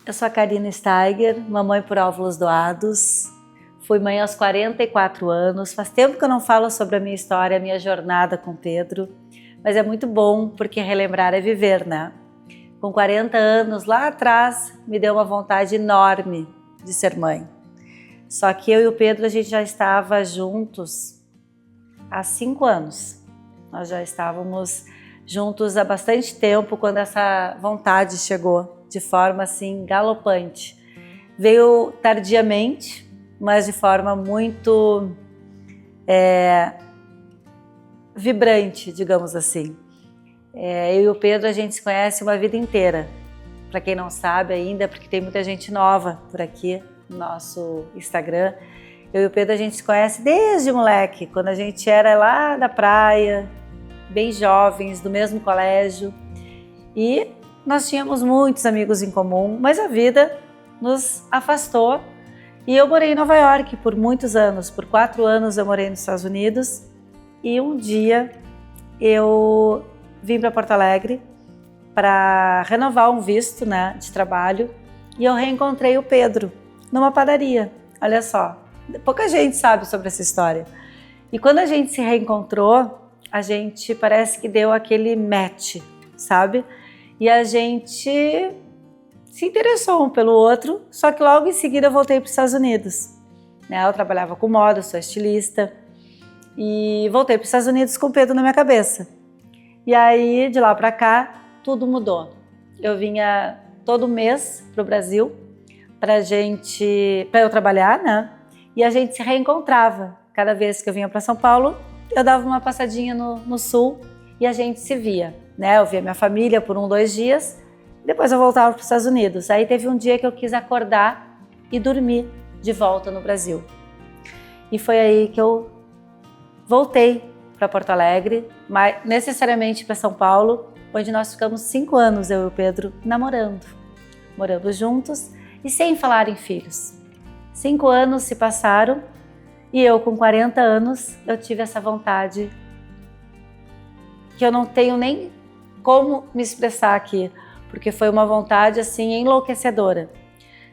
Eu sou a Karina Steiger, mamãe por óvulos doados. Fui mãe aos 44 anos. Faz tempo que eu não falo sobre a minha história, a minha jornada com o Pedro. Mas é muito bom porque relembrar é viver, né? Com 40 anos, lá atrás, me deu uma vontade enorme de ser mãe. Só que eu e o Pedro, a gente já estava juntos há 5 anos. Nós já estávamos juntos há bastante tempo quando essa vontade chegou de forma assim galopante. Veio tardiamente, mas de forma muito vibrante, digamos assim. Eu e o Pedro, a gente se conhece uma vida inteira. Para quem não sabe ainda, porque tem muita gente nova por aqui no nosso Instagram. Eu e o Pedro, a gente se conhece desde moleque, quando a gente era lá da praia, bem jovens, do mesmo colégio. E nós tínhamos muitos amigos em comum, mas a vida nos afastou. E eu morei em Nova York por muitos anos. Por 4 anos eu morei nos Estados Unidos. E um dia eu vim para Porto Alegre para renovar um visto, né, de trabalho. E eu reencontrei o Pedro numa padaria. Olha só, pouca gente sabe sobre essa história. E quando a gente se reencontrou, a gente parece que deu aquele match, sabe? E a gente se interessou um pelo outro, só que logo em seguida eu voltei para os Estados Unidos. Eu trabalhava com moda, sou estilista, e voltei para os Estados Unidos com o Pedro na minha cabeça. E aí, de lá para cá, tudo mudou. Eu vinha todo mês para o Brasil para eu trabalhar, né? E a gente se reencontrava. Cada vez que eu vinha para São Paulo, eu dava uma passadinha no sul e a gente se via, né? Eu via minha família por 2 dias, depois eu voltava para os Estados Unidos. Aí teve um dia que eu quis acordar e dormir de volta no Brasil. E foi aí que eu voltei para Porto Alegre, mas necessariamente para São Paulo, onde nós ficamos 5 anos, eu e o Pedro, morando juntos e sem falar em filhos. 5 anos se passaram e eu, com 40 anos, eu tive essa vontade que eu não tenho nem como me expressar aqui, porque foi uma vontade assim enlouquecedora.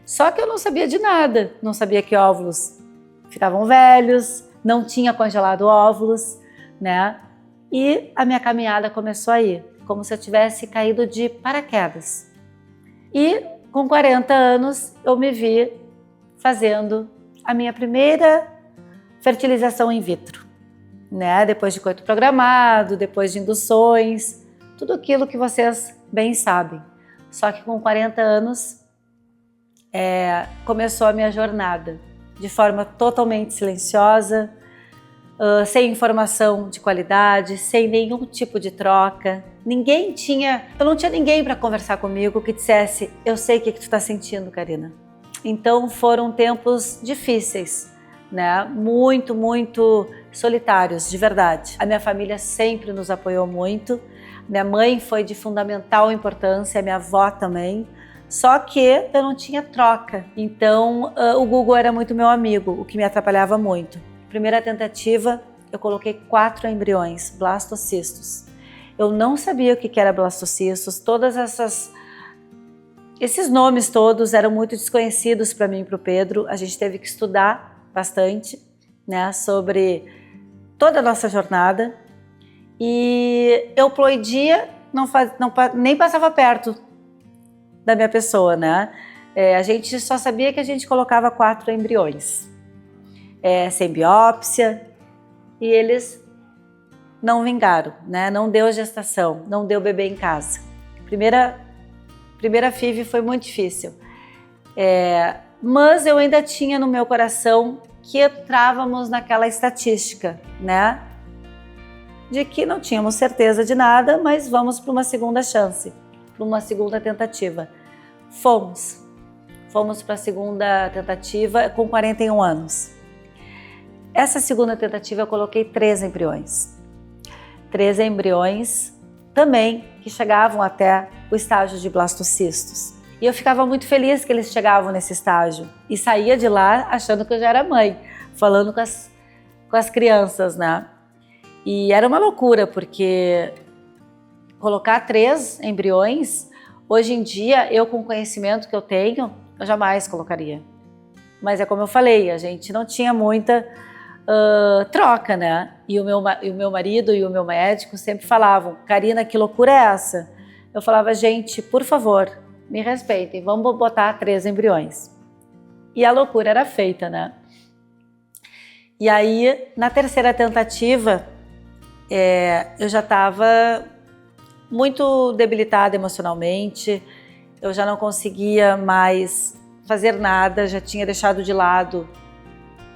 Só que eu não sabia de nada, não sabia que óvulos ficavam velhos, não tinha congelado óvulos, né? E a minha caminhada começou aí, como se eu tivesse caído de paraquedas. E com 40 anos eu me vi fazendo a minha primeira fertilização in vitro, né? Depois de coito programado, depois de induções, tudo aquilo que vocês bem sabem. Só que com 40 anos começou a minha jornada de forma totalmente silenciosa, sem informação de qualidade, sem nenhum tipo de troca. Eu não tinha ninguém para conversar comigo que dissesse: eu sei o que tu está sentindo, Karina. Então foram tempos difíceis, né? Muito, muito solitários, de verdade. A minha família sempre nos apoiou muito. Minha mãe foi de fundamental importância, minha avó também. Só que eu não tinha troca. Então o Google era muito meu amigo, o que me atrapalhava muito. Primeira tentativa, eu coloquei 4 embriões, blastocistos. Eu não sabia o que era blastocistos, esses nomes todos eram muito desconhecidos para mim e para o Pedro. A gente teve que estudar bastante, né, sobre toda a nossa jornada. E euploidia nem passava perto da minha pessoa, né? A gente só sabia que a gente colocava 4 embriões. Sem biópsia, e eles não vingaram, né? Não deu gestação, não deu bebê em casa. Primeira FIV foi muito difícil, mas eu ainda tinha no meu coração que entrávamos naquela estatística, né? De que não tínhamos certeza de nada, mas vamos para uma segunda chance, para uma segunda tentativa. Fomos para a segunda tentativa com 41 anos. Essa segunda tentativa eu coloquei 3 embriões. 3 embriões também que chegavam até o estágio de blastocistos. E eu ficava muito feliz que eles chegavam nesse estágio. E saía de lá achando que eu já era mãe, falando com as crianças, né? E era uma loucura, porque colocar 3 embriões, Hoje em dia, eu com o conhecimento que eu tenho, eu jamais colocaria. Mas é como eu falei, a gente não tinha muita troca, né? E o meu marido e o meu médico sempre falavam, Karina, que loucura é essa? Eu falava, gente, por favor, me respeitem, vamos botar 3 embriões. E a loucura era feita, né? E aí, na terceira tentativa, eu já estava muito debilitada emocionalmente, eu já não conseguia mais fazer nada, já tinha deixado de lado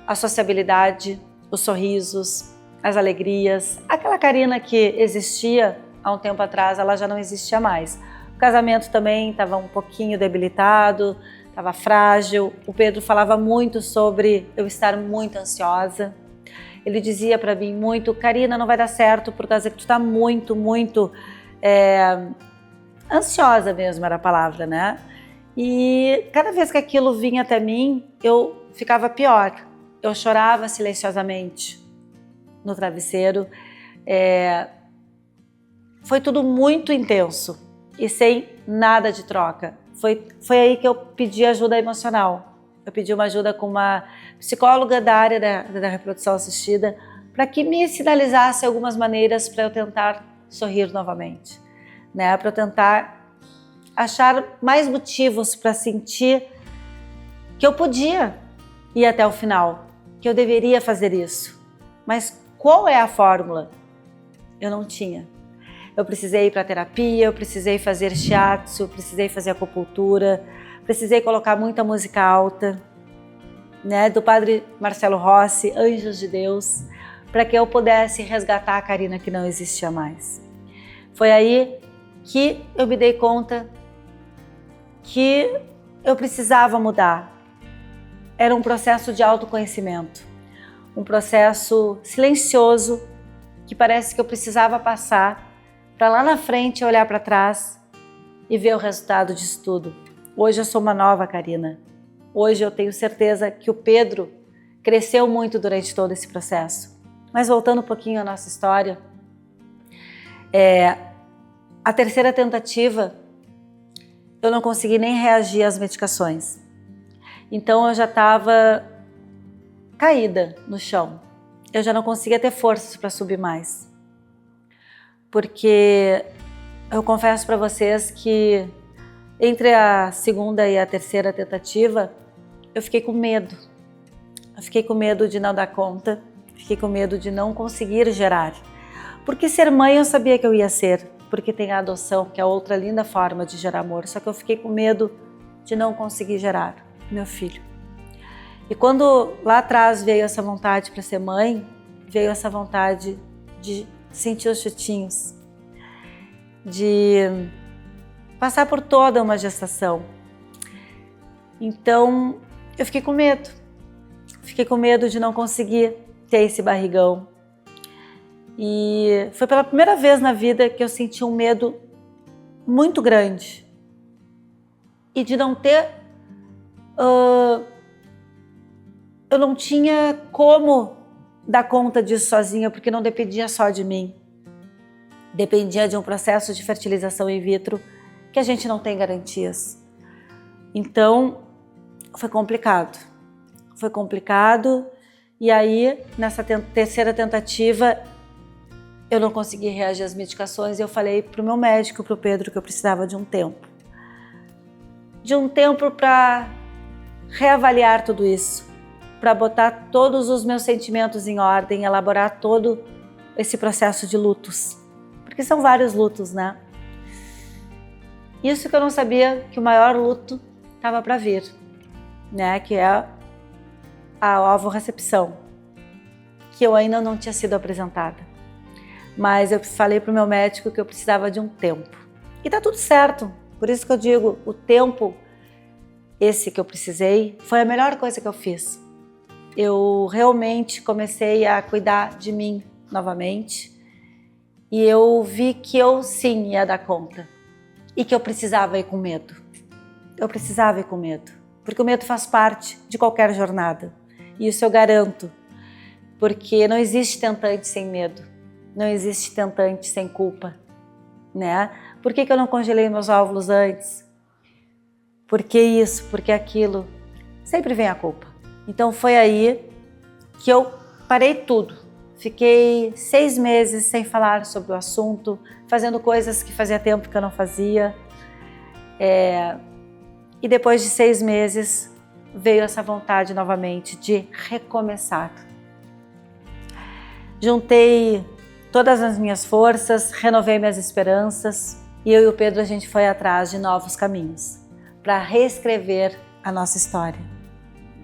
a sociabilidade, os sorrisos, as alegrias. Aquela Karina que existia há um tempo atrás, ela já não existia mais. O casamento também estava um pouquinho debilitado, estava frágil. O Pedro falava muito sobre eu estar muito ansiosa. Ele dizia para mim muito, Karina, não vai dar certo por causa que tu está muito ansiosa mesmo, era a palavra, né? E cada vez que aquilo vinha até mim, eu ficava pior. Eu chorava silenciosamente no travesseiro. Foi tudo muito intenso e sem nada de troca. Foi aí que eu pedi ajuda emocional. Eu pedi uma ajuda com uma psicóloga da área da reprodução assistida para que me sinalizasse algumas maneiras para eu tentar sorrir novamente, né? Para eu tentar achar mais motivos para sentir que eu podia ir até o final, que eu deveria fazer isso. Mas qual é a fórmula? Eu não tinha. Eu precisei ir para terapia, eu precisei fazer shiatsu, precisei fazer acupuntura, precisei colocar muita música alta, né, do padre Marcelo Rossi, Anjos de Deus, para que eu pudesse resgatar a Karina que não existia mais. Foi aí que eu me dei conta que eu precisava mudar. Era um processo de autoconhecimento, um processo silencioso que parece que eu precisava passar para lá na frente olhar para trás e ver o resultado disso tudo. Hoje eu sou uma nova Karina. Hoje eu tenho certeza que o Pedro cresceu muito durante todo esse processo. Mas voltando um pouquinho à nossa história, a terceira tentativa eu não consegui nem reagir às medicações. Então eu já estava caída no chão. Eu já não conseguia ter forças para subir mais. Porque eu confesso para vocês que entre a segunda e a terceira tentativa, eu fiquei com medo. Eu fiquei com medo de não dar conta, fiquei com medo de não conseguir gerar. Porque ser mãe eu sabia que eu ia ser, porque tem a adoção, que é outra linda forma de gerar amor, só que eu fiquei com medo de não conseguir gerar meu filho. E quando lá atrás veio essa vontade para ser mãe, veio essa vontade de sentir os chutinhos, de passar por toda uma gestação. Então eu fiquei com medo de não conseguir ter esse barrigão. E foi pela primeira vez na vida que eu senti um medo muito grande e de não ter, eu não tinha como dar conta disso sozinha, porque não dependia só de mim. Dependia de um processo de fertilização in vitro que a gente não tem garantias. Então, foi complicado. Foi complicado e aí, nessa terceira tentativa, eu não consegui reagir às medicações e eu falei para o meu médico, para o Pedro, que eu precisava de um tempo. De um tempo para reavaliar tudo isso, para botar todos os meus sentimentos em ordem, elaborar todo esse processo de lutos. Porque são vários lutos, né? Isso que eu não sabia que o maior luto estava para vir, né? Que é a ovorecepção, que eu ainda não tinha sido apresentada. Mas eu falei para o meu médico que eu precisava de um tempo. E tá tudo certo. Por isso que eu digo, o tempo, esse que eu precisei, foi a melhor coisa que eu fiz. Eu realmente comecei a cuidar de mim novamente. E eu vi que eu sim ia dar conta. E que eu precisava ir com medo. Eu precisava ir com medo. Porque o medo faz parte de qualquer jornada. E isso eu garanto. Porque não existe tentante sem medo. Não existe tentante sem culpa. né? Por que eu não congelei meus óvulos antes? Por que isso? Por que aquilo? Sempre vem a culpa. Então foi aí que eu parei tudo. Fiquei 6 meses sem falar sobre o assunto, fazendo coisas que fazia tempo que eu não fazia. E depois de 6 meses veio essa vontade novamente de recomeçar. Juntei todas as minhas forças, renovei minhas esperanças e eu e o Pedro a gente foi atrás de novos caminhos para reescrever a nossa história.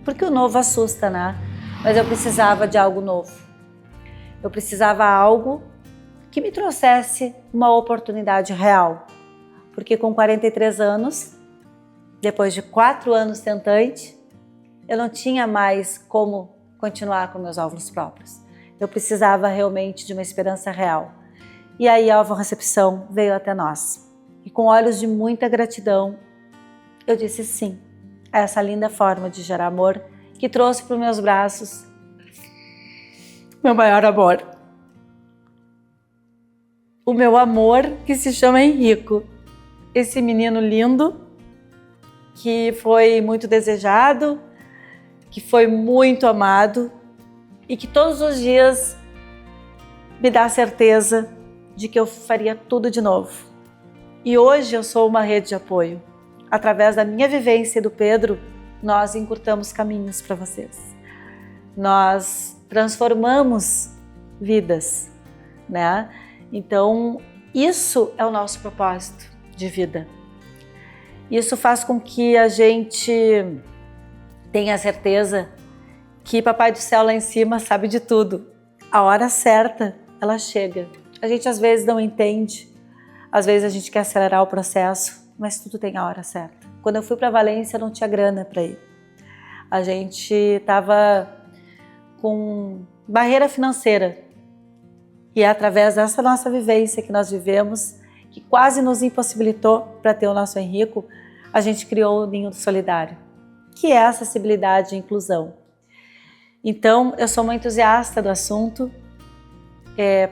Porque o novo assusta, né? Mas eu precisava de algo novo. Eu precisava de algo que me trouxesse uma oportunidade real. Porque com 43 anos, depois de 4 anos tentante, eu não tinha mais como continuar com meus óvulos próprios. Eu precisava realmente de uma esperança real. E aí a ovorecepção veio até nós. E com olhos de muita gratidão, eu disse sim a essa linda forma de gerar amor que trouxe para os meus braços meu maior amor. O meu amor que se chama Henrico. Esse menino lindo que foi muito desejado, que foi muito amado e que todos os dias me dá a certeza de que eu faria tudo de novo. E hoje eu sou uma rede de apoio. Através da minha vivência e do Pedro, nós encurtamos caminhos para vocês. Nós transformamos vidas, né? Então, isso é o nosso propósito de vida. Isso faz com que a gente tenha a certeza que Papai do Céu lá em cima sabe de tudo. A hora certa, ela chega. A gente às vezes não entende, às vezes a gente quer acelerar o processo, mas tudo tem a hora certa. Quando eu fui para Valência, não tinha grana para ir. A gente estava com barreira financeira. E é através dessa nossa vivência que nós vivemos, que quase nos impossibilitou para ter o nosso Henrico, a gente criou o Ninho do Solidário, que é acessibilidade e inclusão. Então, eu sou uma entusiasta do assunto,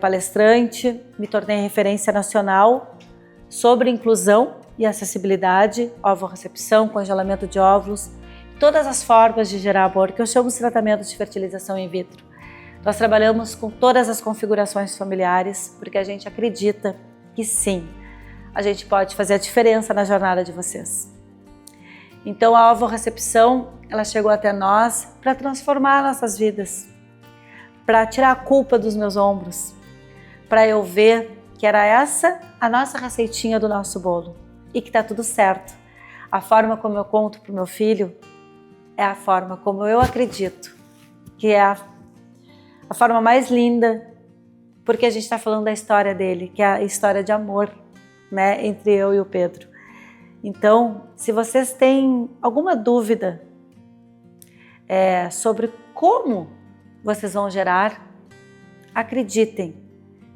palestrante, me tornei referência nacional sobre inclusão e acessibilidade, ovorecepção, congelamento de óvulos, todas as formas de gerar amor, que eu chamo de tratamento de fertilização in vitro. Nós trabalhamos com todas as configurações familiares, porque a gente acredita que sim, a gente pode fazer a diferença na jornada de vocês. Então a ovorecepção, ela chegou até nós para transformar nossas vidas, para tirar a culpa dos meus ombros, para eu ver que era essa a nossa receitinha do nosso bolo e que está tudo certo. A forma como eu conto para o meu filho é a forma como eu acredito, que é a forma mais linda, porque a gente está falando da história dele, que é a história de amor, né, entre eu e o Pedro. Então, se vocês têm alguma dúvida sobre como vocês vão gerar, acreditem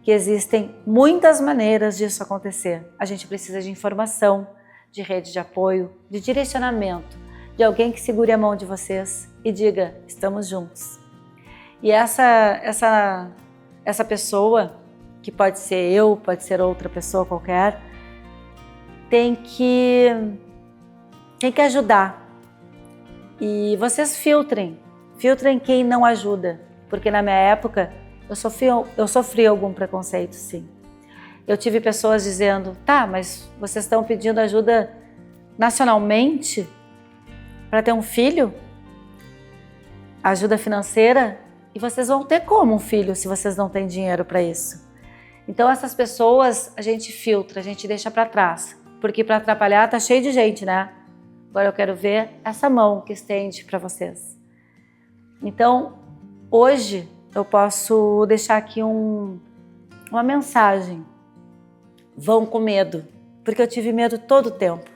que existem muitas maneiras disso acontecer. A gente precisa de informação, de rede de apoio, de direcionamento, de alguém que segure a mão de vocês e diga, estamos juntos. E essa pessoa, que pode ser eu, pode ser outra pessoa qualquer, tem que ajudar. E vocês filtrem quem não ajuda, porque na minha época eu sofri algum preconceito, sim. Eu tive pessoas dizendo, tá, mas vocês estão pedindo ajuda nacionalmente para ter um filho? Ajuda financeira? E vocês vão ter como um filho se vocês não têm dinheiro para isso? Então essas pessoas a gente filtra, a gente deixa para trás, porque para atrapalhar tá cheio de gente, né? Agora eu quero ver essa mão que estende para vocês. Então hoje eu posso deixar aqui uma mensagem. Vão com medo, porque eu tive medo todo o tempo.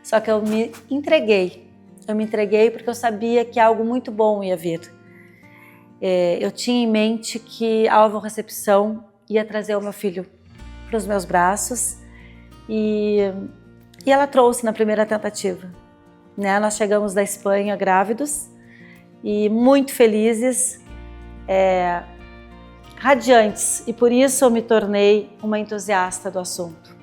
Só que eu me entreguei. Eu me entreguei porque eu sabia que algo muito bom ia vir. Eu tinha em mente que a ovorecepção ia trazer o meu filho para os meus braços e ela trouxe na primeira tentativa. Né? Nós chegamos da Espanha grávidos e muito felizes, radiantes, e por isso eu me tornei uma entusiasta do assunto.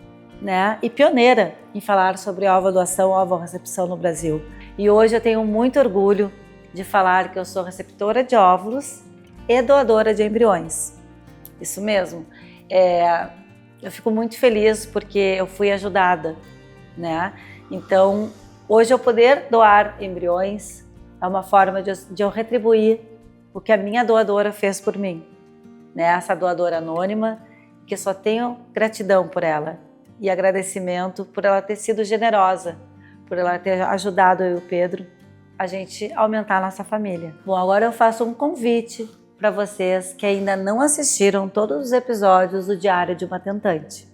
né, e pioneira em falar sobre ovodoação, ovorecepção no Brasil. E hoje eu tenho muito orgulho de falar que eu sou receptora de óvulos e doadora de embriões. Isso mesmo. Eu fico muito feliz porque eu fui ajudada, né? Então, hoje eu poder doar embriões é uma forma de eu retribuir o que a minha doadora fez por mim, né? Essa doadora anônima, que só tenho gratidão por ela e agradecimento por ela ter sido generosa, por ela ter ajudado eu e o Pedro a gente aumentar a nossa família. Bom, agora eu faço um convite para vocês que ainda não assistiram todos os episódios do Diário de uma Tentante.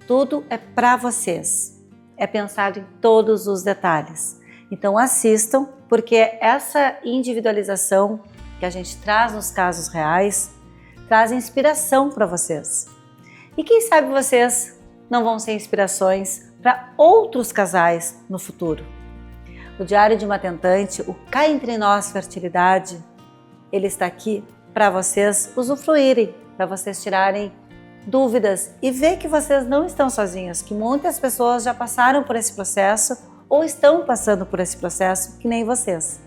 Tudo é para vocês, é pensado em todos os detalhes. Então assistam, porque essa individualização que a gente traz nos casos reais traz inspiração para vocês. E quem sabe vocês não vão ser inspirações para outros casais no futuro. O Diário de uma Tentante, o Cá Entre Nós Fertilidade, ele está aqui para vocês usufruírem, para vocês tirarem dúvidas e ver que vocês não estão sozinhos, que muitas pessoas já passaram por esse processo ou estão passando por esse processo que nem vocês.